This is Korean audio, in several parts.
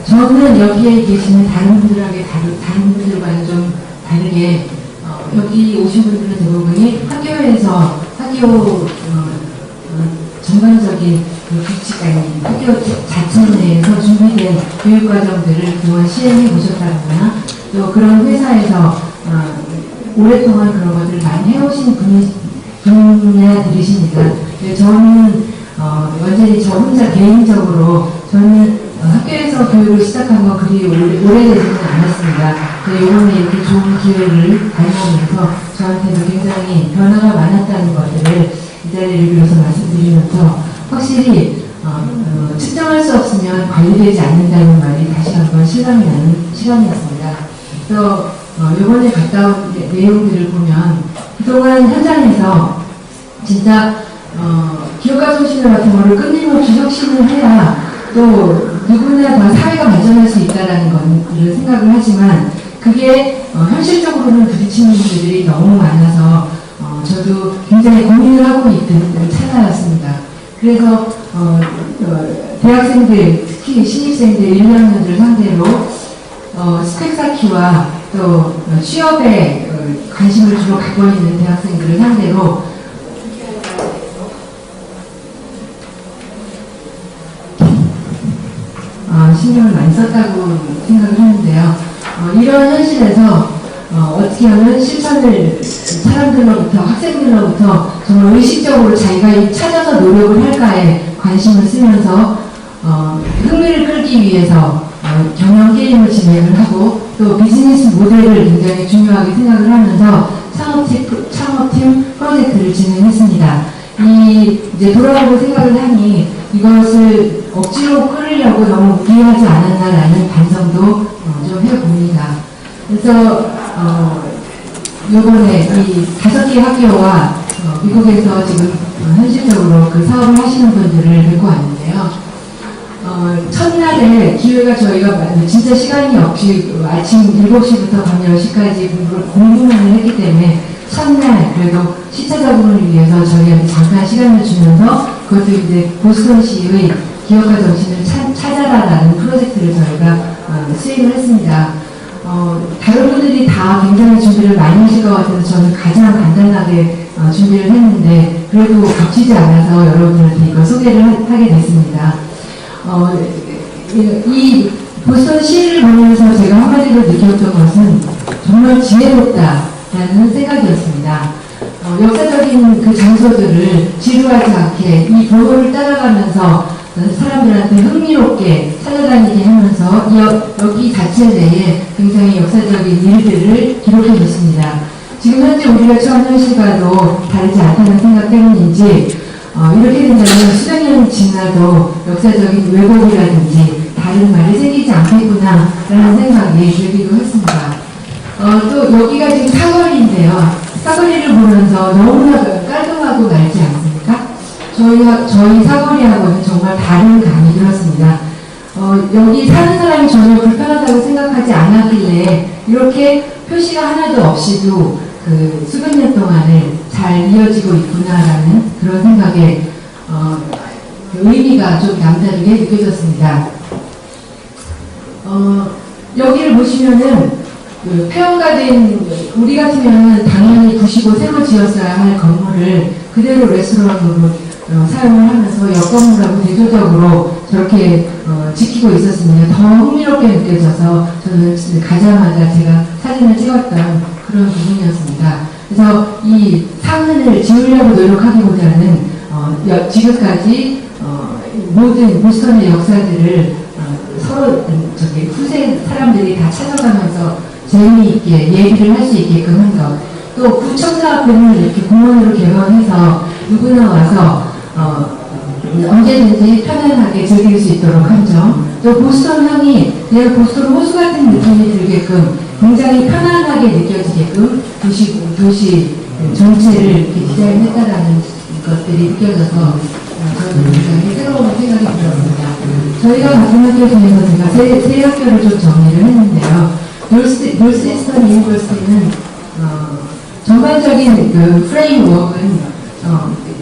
저는 여기에 계시는 다른 분들과는 좀 다르게, 여기 오신 분들은 대부분이 학교에서, 전반적인 규칙, 학교 자체 내에서 준비된 교육과정들을 그동안 시행해 보셨다거나, 또 그런 회사에서, 오랫동안 그런 것들을 많이 해오신 분야들이십니다. 저는, 완전히 저 혼자 개인적으로, 저는 학교에서 교육을 시작한 건 그리 오래되지는 않았습니다. 이번에 이렇게 좋은 기회를 발견하면서 저한테도 굉장히 변화가 많았다는 것들을 이 자리를 빌어서 말씀드리면서 확실히 측정할 수 없으면 관리되지 않는다는 말이 다시 한번 실감이 나는 시간이었습니다. 그래서 이번에 갔다 온 내용들을 보면 그동안 현장에서 진짜 기업가 정신을 같은 거를 끊임없이 혁신을 해야 또 누구나 더 사회가 발전할 수 있다는 것을 생각을 하지만 그게 현실적으로는 부딪히는 분들이 너무 많아서 저도 굉장히 고민을 하고 있던 차사였습니다. 그래서 대학생들, 특히 신입생들 1학년들 상대로 스펙 쌓기와 또 취업에 관심을 주로 갖고 있는 대학생들을 상대로 신경을 많이 썼다고 생각을 하는데요. 이런 현실에서 어떻게 하면 실천을 사람들로부터, 학생들로부터 정말 의식적으로 자기가 찾아서 노력을 할까에 관심을 쓰면서 흥미를 끌기 위해서 경영 게임을 진행을 하고 또 비즈니스 모델을 굉장히 중요하게 생각을 하면서 창업팀 프로젝트를 진행했습니다. 이제 돌아보고 생각을 하니 이것을 억지로 끌으려고 너무 무리하지 않았나라는 반성도 좀 해봅니다. 그래서 이번에 이 5개 학교와 미국에서 지금 현실적으로 그 사업을 하시는 분들을 뵙고 왔는데요. 첫날에 기회가 저희가 진짜 시간이 없이 아침 7시부터 밤 10시까지 공부만을 했기 때문에 첫날 그래도 시차 적응을 위해서 저희한테 잠깐 시간을 주면서 그것도 이제 보스턴시의 기업가 정신을 찾아라라는 프로젝트를 저희가 수행을 했습니다. 다른 분들이 다 굉장히 준비를 많이 하실 것 같아서 저는 가장 간단하게 준비를 했는데 그래도 겹치지 않아서 여러분들한테 이거 소개를 하게 됐습니다. 이 보스턴시를 보면서 제가 한마디로 느꼈던 것은 정말 지혜롭다라는 생각이었습니다. 역사적인 그 장소들을 지루하지 않게 이 도로를 따라가면서 사람들한테 흥미롭게 찾아다니게 하면서 여기 자체 내에 굉장히 역사적인 일들을 기록해 줬습니다. 지금 현재 우리가 처한 현실과도 다르지 않다는 생각 때문인지 이렇게 된다면 수백 년이 지나도 역사적인 왜곡이라든지 다른 말이 생기지 않겠구나 라는 생각이 들기도 했습니다. 또 여기가 지금 사거리인데요. 사거리를 보면서 너무나 깔끔하고 맑지 않습니까? 저희 사거리하고는 정말 다른 감이 들었습니다. 여기 사는 사람이 전혀 불편하다고 생각하지 않았길래 이렇게 표시가 하나도 없이도 그 수백 년 동안에 잘 이어지고 있구나라는 그런 생각에 의미가 좀 남다르게 느껴졌습니다. 여기를 보시면은 그 폐허가 된 우리 같으면 당연히 부시고 새로 지었어야 할 건물을 그대로 레스토랑으로 사용을 하면서 옆건물하고 대조적으로 저렇게 지키고 있었습니다. 더 흥미롭게 느껴져서 저는 가자마자 제가 사진을 찍었던 그런 부분이었습니다. 그래서 이 상흔을 지으려고 노력하기보다는 지금까지 모든 보스턴의 역사들을 서로 후세 사람들이 다 찾아가면서 재미있게 얘기를 할 수 있게끔 한 것. 또 구청사 앞에는 이렇게 공원으로 개방해서 누구나 와서 언제든지 편안하게 즐길 수 있도록 한 점. 또 보스턴 향이 그냥 보스턴 호수 같은 느낌이 들게끔 굉장히 편안하게 느껴지게끔 도시 전체를 이렇게 디자인했다라는 것들이 느껴져서 저는 굉장히 새로운 생각이 들었습니다. 저희가 같은 학교 중에서 제가 세 학교를 좀 정리를 했는데요. 노스이스턴 유니버시티는 전반적인 그 프레임워크는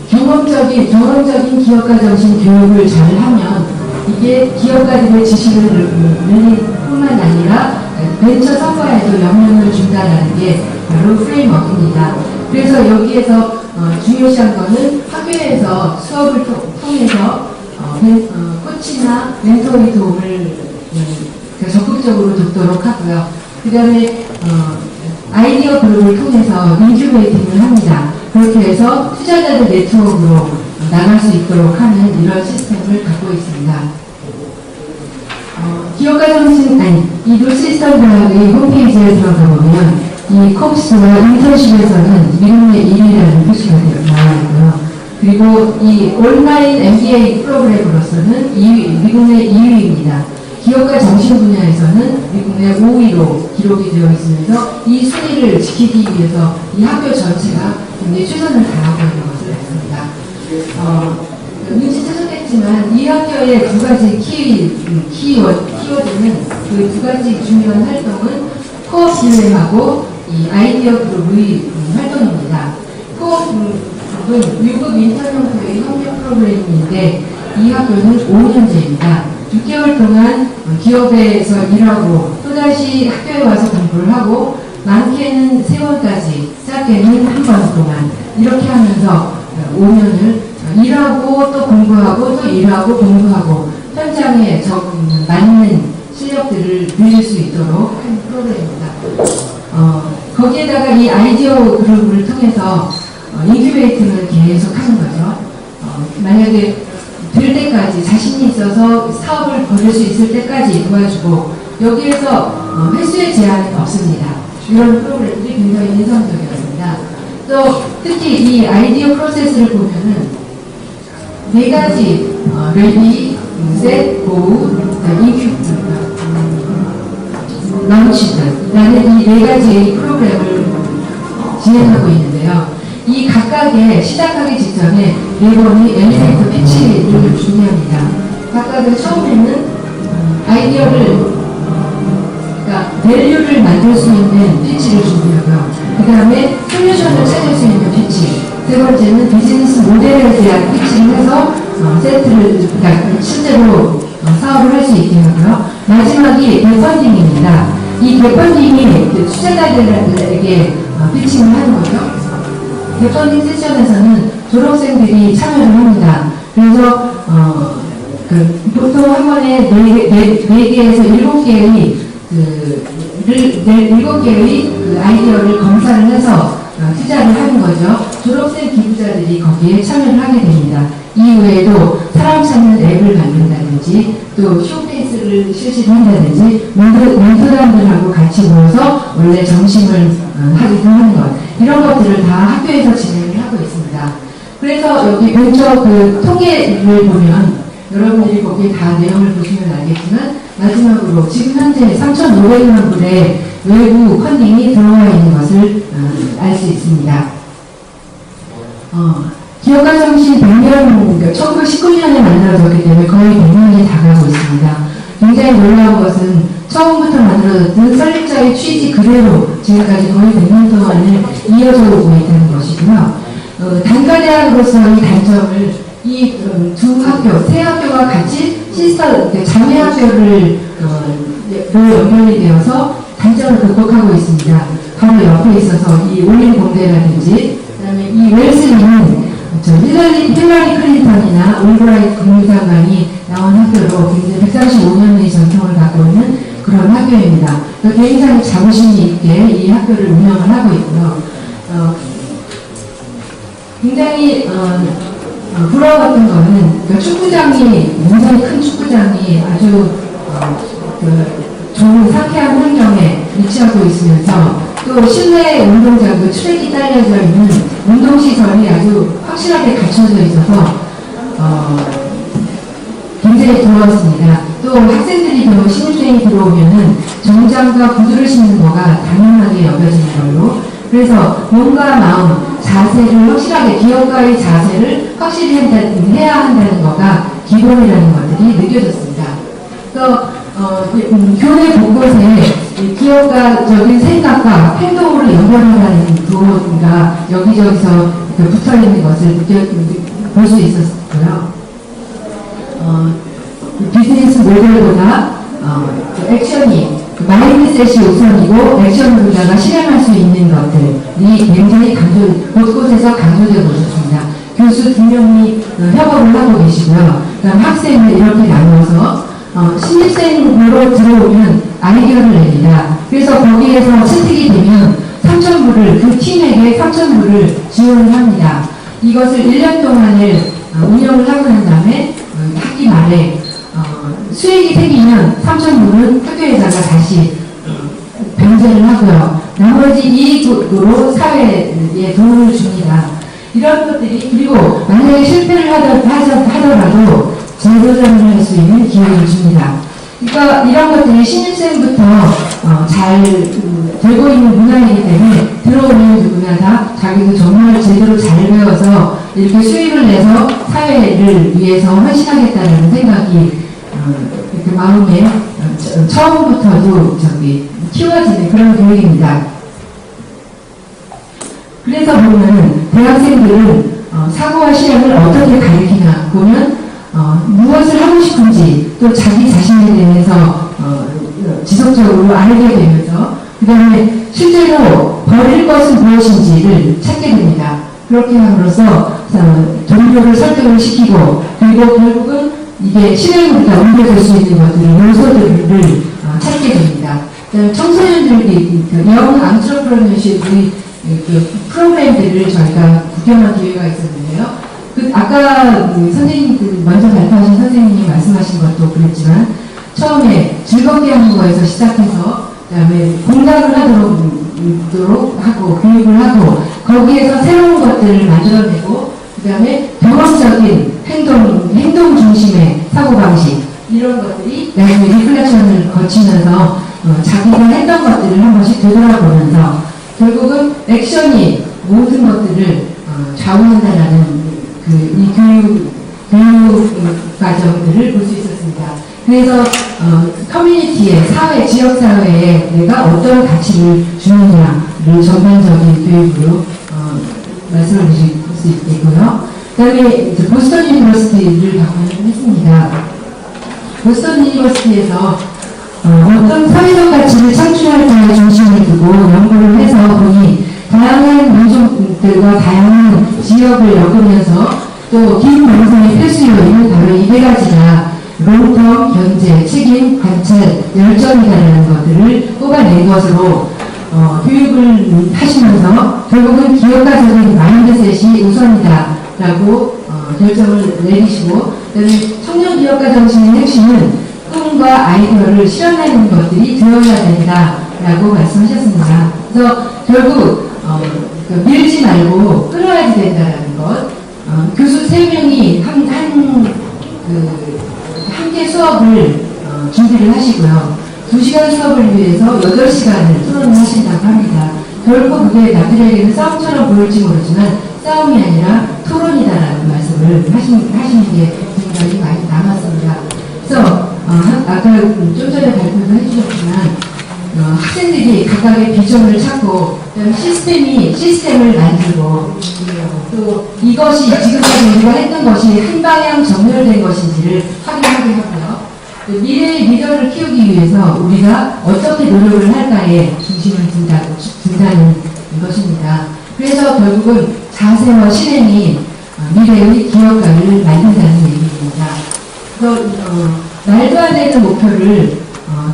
경험적인 기업가 정신 교육을 잘 하면 이게 기업가들의 지식을 늘릴 뿐만 아니라 벤처 성과에도 영향을 준다는 게 바로 프레임워크입니다. 그래서 여기에서 중요시한 거는 학교에서 수업을 통해서 코치나 멘토의 도움을 적극적으로 돕도록 하고요. 그 다음에 아이디어 그룹을 통해서 인큐베이팅을 합니다. 그렇게 해서 투자자들 네트워크로 나갈 수 있도록 하는 이런 시스템을 갖고 있습니다. 기업가 정신, 이 노시스템 대학의 홈페이지에 들어가 보면 이 콥스와 인턴십에서는 미국 내 1위라는 표시가 나와 있고요. 그리고 이 온라인 MBA 프로그램으로서는 미국 내 2위입니다. 기업가 정신 분야에서는 미국 내 5위로 기록이 되어 있으면서 이 순위를 지키기 위해서 이 학교 전체가 굉장히 최선을 다하고 있는 것을 알습니다. 눈치채셨겠지만 이 학교의 두 가지 키워드는 그 두 가지 중요한 활동은 코어 플레이하고 이 아이디어 그룹의 활동입니다. 코어 그룹은 미국 인턴형교의 협력 프로그램인데 이 학교는 5년제입니다. 6개월 동안 기업에서 일하고 또다시 학교에 와서 공부를 하고 많게는 3번까지 작게는 1번 동안 이렇게 하면서 5년을 일하고 또 공부하고 또 일하고 공부하고 현장에 맞는 실력들을 늘릴 수 있도록 하는 프로그램입니다. 거기에다가 이 아이디어 그룹을 통해서 인큐베이팅을 계속 하는 거죠. 만약에 될 때까지 자신이 있어서 사업을 벌일 수 있을 때까지 도와주고 여기에서 횟수의 제한은 없습니다. 이런 프로그램들이 굉장히 인상적이었습니다. 또 특히 이 아이디어 프로세스를 보면은 4가지 레디, 셋, 고, 인큐, 런치라는 이 4가지 프로그램을 진행하고 있는데요. 이 각각의 시작하기 직전에 4번의 엘리베이터 피치를 준비합니다. 각각은 처음에는 아이디어를 그러니까 밸류를 만들 수 있는 피치를 준비하고요. 그 다음에 솔루션을 찾을 수 있는 피치. 세 번째는 비즈니스 모델에 대한 피치를 해서 그러니까 실제로 사업을 할 수 있게 하고요. 마지막이 대펀딩입니다. 이 대펀딩이 투자자들에게 피칭을 하는 거죠. 대펀딩 세션에서는 졸업생들이 참여를 합니다. 그래서 보통 한 번에 4개에서 7개의 7개의 아이디어를 검사를 해서 투자를 하는 거죠. 졸업생 기부자들이 거기에 참여를 하게 됩니다. 이외에도 사람 찾는 앱을 만든다든지 또 쇼케이스를 실시를 한다든지 멘토들하고 같이 모여서 원래 점심을 하기도 하는 것 이런 것들을 다 학교에서 진행을 하고 있습니다. 그래서 여기 벤처 그 통계를 보면 여러분들이 거기에 다 내용을 보시면 알겠지만 마지막으로 지금 현재 3,500만 불의 외부 펀딩이 들어와 있는 것을 알 수 있습니다. 기업가 정신 100년, 1919년에 만들어졌기 때문에 거의 100년이 다가고 있습니다. 굉장히 놀라운 것은 처음부터 만들어졌던 설립자의 취지 그대로 지금까지 거의 100년 동안을 이어져 오고 있다는 것이고요. 단과대학으로서의 단점을 이 두 학교, 세 학교가 같이 자매 학교를 연결이 되어서 단점을 극복하고 있습니다. 바로 옆에 있어서 이 올린 공대라든지 그다음에 이 웰스리는 힐러리 클린턴이나 올브라이트 국무장관이 나온 학교로 굉장히 135년의 전통을 갖고 있는 그런 학교입니다. 굉장히 자부심이 있게 이 학교를 운영을 하고 있고요. 굉장히 부러웠던 거는 축구장이 굉장히 큰 축구장이 아주 좋은 상쾌한 환경에 위치하고 있으면서 또 실내 운동장도 트랙이 딸려져 있는 운동시설이 아주 확실하게 갖춰져 있어서 굉장히 부러웠습니다. 또 학생들이 신입생이 들어오면은 정장과 구두를 신는 거가 당연하게 여겨지는 걸로 그래서 몸과 마음, 자세를 확실하게 기업가의 자세를 확실히 해야 한다는 거가 기본이라는 것들이 느껴졌습니다. 또 교내 곳곳에 기업가적인 생각과 행동으로 연결하는 부분과 여기저기서 붙어있는 것을 볼 수 있었고요. 비즈니스 모델보다 액션이 마인드셋이 우선이고 액션으로다가 실행할 수 있는 것들이 굉장히 곳곳에서 강조되고 있습니다. 교수 2명이 협업을 하고 계시고요. 그다음 학생을 이렇게 나누어서 신입생으로 들어오면 아이디어를 냅니다. 그래서 거기에서 채택이 되면 3,000불을 그 팀에게 3,000불을 지원을 합니다. 이것을 1년 동안을 운영을 하고 난 다음에 학기 말에 수익이 생기면 3,000불은 학교에다가 다시 변제를 하고요. 나머지 이익으로 사회에 도움을 줍니다. 이런 것들이, 그리고 만약에 실패를 하더라도 재도전을 할 수 있는 기회를 줍니다. 그러니까 이런 것들이 신입생부터 잘 되고 있는 문화이기 때문에 들어오는 누구나 다 자기도 정말 제대로 잘 배워서 이렇게 수익을 내서 사회를 위해서 헌신하겠다는 생각이 그 마음에 처음부터도 키워지는 그런 교육입니다. 그래서 보면 대학생들은 사고와 실행을 어떻게 가르치나 보면 무엇을 하고 싶은지 또 자기 자신에 대해서 지속적으로 알게 되면서 그 다음에 실제로 버릴 것은 무엇인지를 찾게 됩니다. 그렇게 함으로써 동료를 설득을 시키고 그리고 결국은 이게 실행으로 옮겨질 수 있는 것들을 요소들을 찾게 됩니다. 청소년들이 영 앙트러프러너십 프로그램들을 저희가 구경한 기회가 있었는데요. 아까 선생님, 먼저 발표하신 선생님이 말씀하신 것도 그랬지만, 처음에 즐겁게 하는 거에서 시작해서, 그 다음에 공감을 하도록 하고, 교육을 하고, 거기에서 새로운 것들을 만들어내고, 그 다음에 경험적인 행동 중심의 사고방식, 이런 것들이 나중에 리플렉션을 거치면서 자기가 했던 것들을 한 번씩 되돌아보면서, 결국은 액션이 모든 것들을 좌우한다라는 이 교육 과정들을 볼 수 있었습니다. 그래서 커뮤니티에, 지역사회에 내가 어떤 가치를 주느냐를 전반적인 교육으로 말씀을 드릴 수 있겠고요. 그 다음에 보스턴 유니버시티를 방문을 했습니다. 보스턴 유니버시티에서 어떤 사회적 가치를 창출할까에 중심을 두고 연구를 해서 보니 다양한 민족들과 다양한 지역을 엮으면서 또 긴 방송의 필수 요인은 바로 이 네 가지가 롱텀, 견제, 책임, 관찰, 열정이라는 것들을 뽑아낸 것으로 교육을 하시면서 결국은 기업가적인 마인드셋이 우선이다라고 결정을 내리시고, 그다음에 청년 기업가 정신의 핵심은 꿈과 아이디어를 실현하는 것들이 되어야 된다라고 말씀하셨습니다. 그래서 결국 밀지 말고 끌어야지 된다라는 것. 교수 3명이 함께 수업을 준비를 하시고요. 2시간 수업을 위해서 8시간을 토론을 하신다고 합니다. 결국 그게 남들에게는 싸움처럼 보일지 모르지만 싸움이 아니라 토론이다라는 말씀을 하시는 게 굉장히 많이 남았습니다. 그래서 아까 좀 전에 발표도 해주셨지만 학생들이 각각의 비전을 찾고 시스템을 만들고 또 이것이 지금까지 우리가 했던 것이 한 방향 정렬된 것인지를 확인하게 하고요. 미래의 리더를 키우기 위해서 우리가 어떻게 노력을 할까에 중심을 둔다는 것입니다. 그래서 결국은 자세와 실행이 미래의 기업가를 만든다는 얘기입니다. 그래서 말도 안 되는 목표를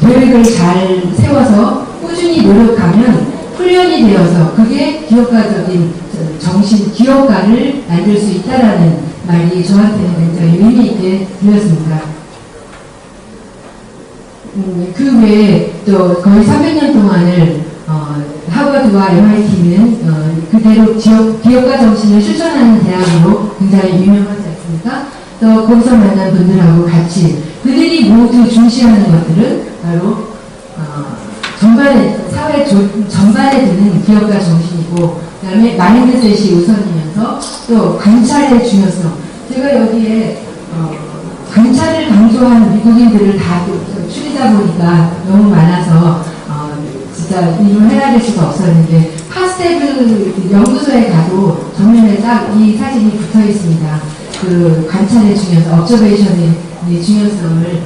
계획을 잘 세워서 꾸준히 노력하면 훈련이 되어서 그게 기업가적인 정신, 기업가를 만들 수 있다라는 말이 저한테는 굉장히 의미 있게 들렸습니다. 그 외에 또 거의 300년 동안을 하버드와 MIT는 그대로 기업가 정신을 실천하는 대학으로 굉장히 유명하지 않습니까? 또 거기서 만난 분들하고 같이 그들이 모두 중시하는 것들은 바로 사회 전반에 드는 기업가 정신이고, 그 다음에 마인드셋이 우선이면서 또 관찰의 중요성. 제가 여기에 관찰을 강조한 미국인들을 다 추리다 보니까 너무 많아서 진짜 이름을 헤아릴 수가 없었는데, 파스테브 연구소에 가도 정면에 딱 이 사진이 붙어 있습니다. 그 관찰의 중요성, observation의 중요성을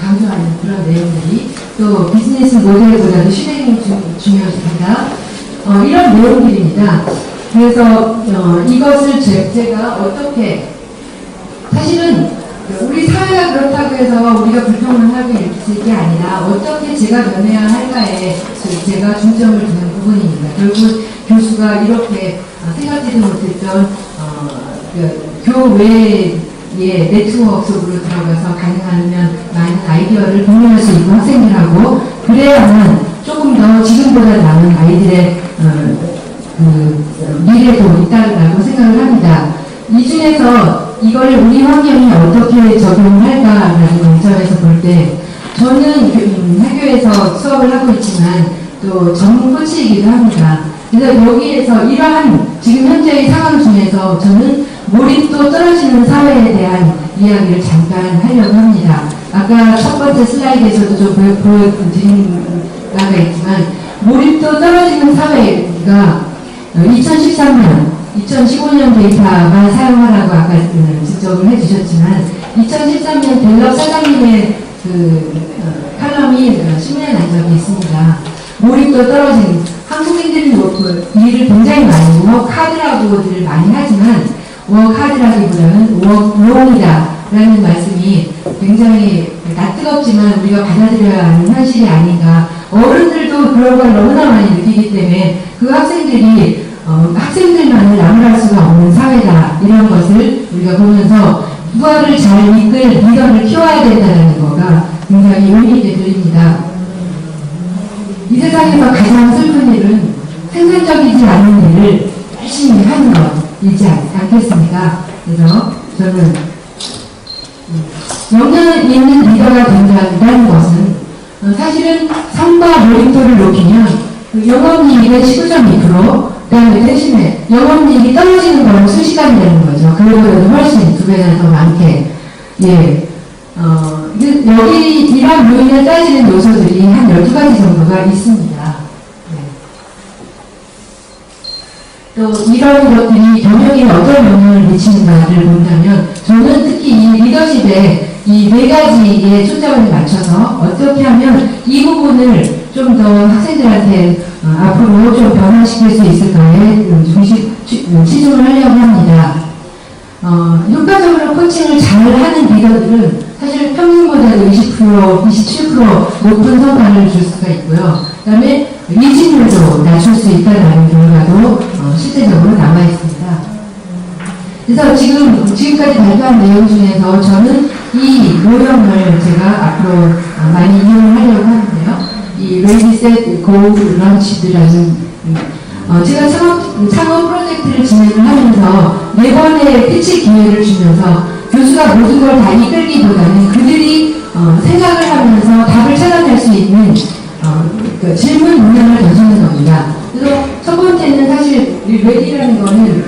강조하는 그런 내용들이 또 비즈니스 모델보다도 실행이 중요하다. 이런 내용들입니다. 그래서 이것을 제가 어떻게 사실은 우리 사회가 그렇다고 해서 우리가 불평을 하고 있을 게 아니라 어떻게 제가 변해야 할까에 제가 중점을 두는 부분입니다. 결국 교수가 이렇게 생각지도 못했던 교외의 네트워크 속으로 들어가서 가능하면 많은 아이디어를 공유할 수 있고 학생들하고 그래야만 조금 더 지금보다 나은 아이들의 미래도 있다고 생각을 합니다. 이 중에서 이걸 우리 환경에 어떻게 적용할까라는 관점에서 볼 때 저는 학교에서 수업을 하고 있지만 또 전문 코치이기도 합니다. 그래서 여기에서 이러한 지금 현재의 상황 중에서 저는 몰입도 떨어지는 사회에 대한 이야기를 잠깐 하려고 합니다. 아까 첫 번째 슬라이드에서도 좀 보여드린 바가 있지만 몰입도 떨어지는 사회가 2013년 2015년 데이터만 사용하라고 아까 지적을 해주셨지만 2013년 갤럽 사장님의 칼럼이 신문에 난 적이 있습니다. 몰입도 떨어진 한국인들이 일을 굉장히 많이 워크하드라고들 많이 하지만 워크하드라기보다는 워크롱이다 라는 말씀이 굉장히 낯뜨겁지만 우리가 받아들여야 하는 현실이 아닌가. 어른들도 그런 걸 너무나 많이 느끼기 때문에 그 학생들이 학생들만을 나무랄 수가 없는 사회다 이런 것을 우리가 보면서 부하를 잘 이끌 리더를 키워야 된다는 거가 굉장히 의미 있게 들립니다. 이 세상에서 가장 슬픈 일은 생산적이지 않은 일을 열심히 하는 것이지 않겠습니까? 그래서 저는 역량 있는 리더가 된다는 것은 사실은 성과 몰입도를 높이면 영업이익의 19.2%, 그 다음에 대신에 영업이익이 떨어지는 건 순식간이 되는 거죠. 그거보다도 훨씬 2배나 더 많게. 예. 여기 이런 요인을 따지는 요소들이 한 12가지 정도가 있습니다. 네. 또 이런 것들이 경영에 어떤 영향을 미치는가를 본다면 저는 특히 이 리더십에 이 4가지에 초점을 맞춰서 어떻게 하면 이 부분을 좀 더 학생들한테 앞으로 좀 변화시킬 수 있을까에 치중을 하려고 합니다. 효과적으로 코칭을 잘 하는 리더들은 사실 평균보다도 20%, 27% 높은 성과를 줄 수가 있고요. 그 다음에 위진율도 낮출 수 있다는 결과도 실제적으로 남아 있습니다. 그래서 지금까지 발표한 내용 중에서 저는 이 요령을 제가 앞으로 많이 이용을 하려고 하는데요. 이 Ready, Set, Go, Launch라는 제가 창업 프로젝트를 진행을 하면서 4번의 피치 기회를 주면서 교수가 모든 걸 다 이끌기보다는 그들이 생각을 하면서 답을 찾아낼 수 있는 질문 문항을 던지는 겁니다. 그래서 첫 번째는 사실 Ready라는 거는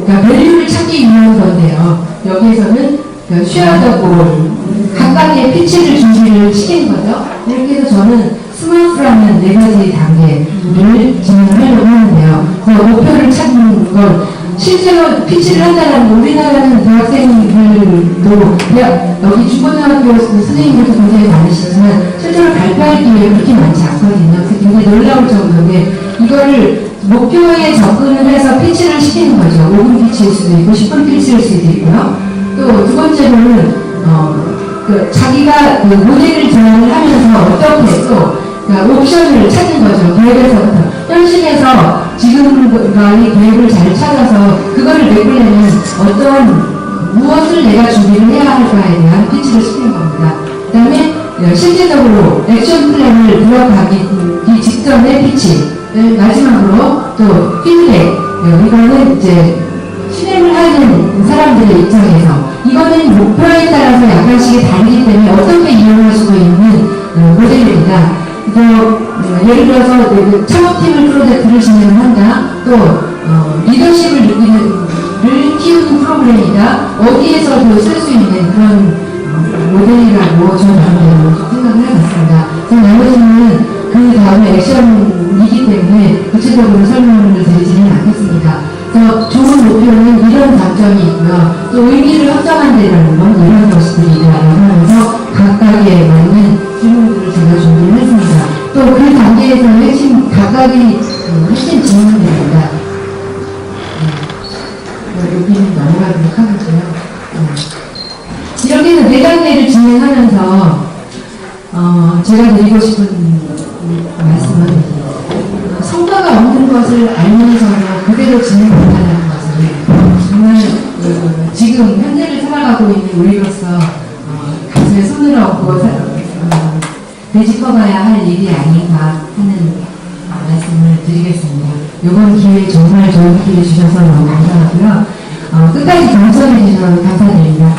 그러니까 밸류를 찾기 위한 건데요. 여기에서는 쉬어하고 각각의 피치를 준비를 시키는 거죠. 이렇게 해서 저는 스마트라는 4가지 단계를 진행하려고 하는데요. 그 목표를 찾는 걸 실제로 피치를 한다는 우리나라는 대학생들도 여기 중고등학교 선생님들도 굉장히 많으시지만 실제로 발표할 기회가 그렇게 많지 않거든요. 그래서 굉장히 놀라울 정도인데 이거를 목표에 접근을 해서 피치를 시키는 거죠. 5분 피치일 수도 있고 10분 피치일 수도 있고요. 또 두 번째로는 자기가 모델을 제안을 하면서 어떻게 또 옵션을 찾는 거죠. 계획에서부터. 현실에서 지금과의 계획을 잘 찾아서 그거를 메꾸려면 무엇을 내가 준비를 해야 할까에 대한 피치를 시키는 겁니다. 그 다음에 실제적으로 액션 플랜을 들어가기 직전의 피치를 마지막으로 또 피드백. 이거는 이제 실행을 하는 사람들의 입장에서 이거는 목표에 따라서 약간씩 다르기 때문에 어떻게 이용할 수가 있는 모델입니다. 예를 들어서 창업팀을 프로젝트를 진행한다. 또 리더십을 키우는 프로그램이다. 어디에서도 쓸 수 있는 그런 모델이라고 저는 생각을 해봤습니다. 나머지는 그 다음에 액션이기 때문에 구체적으로 설명을 드리지는 않겠습니다. 그래서 좋은 목표는 이런 관점에서 점이 있고요. 또 의미를 확정한다는 건 이런 것들이다라고 하면서 각각에 맞는 질문들을 제가 준비를 했습니다. 또 그 단계에서 핵심, 각각이 핵심 질문들입니다. 여기는 넘어가도록 하겠고요. 이렇게 해서 4단계를 진행하면서 제가 드리고 싶은 말씀은 성과가 없는 것을 알면서도 그대로 진행 못하는 것을 정말 지금 현재를 살아가고 있는 우리로서 가슴에 손을 얹고 되짚어봐야 할 일이 아닌가 하는 말씀을 드리겠습니다. 이번 기회에 정말 좋은 기회 주셔서 너무 감사하고요. 끝까지 경청해 주셔서 감사드립니다.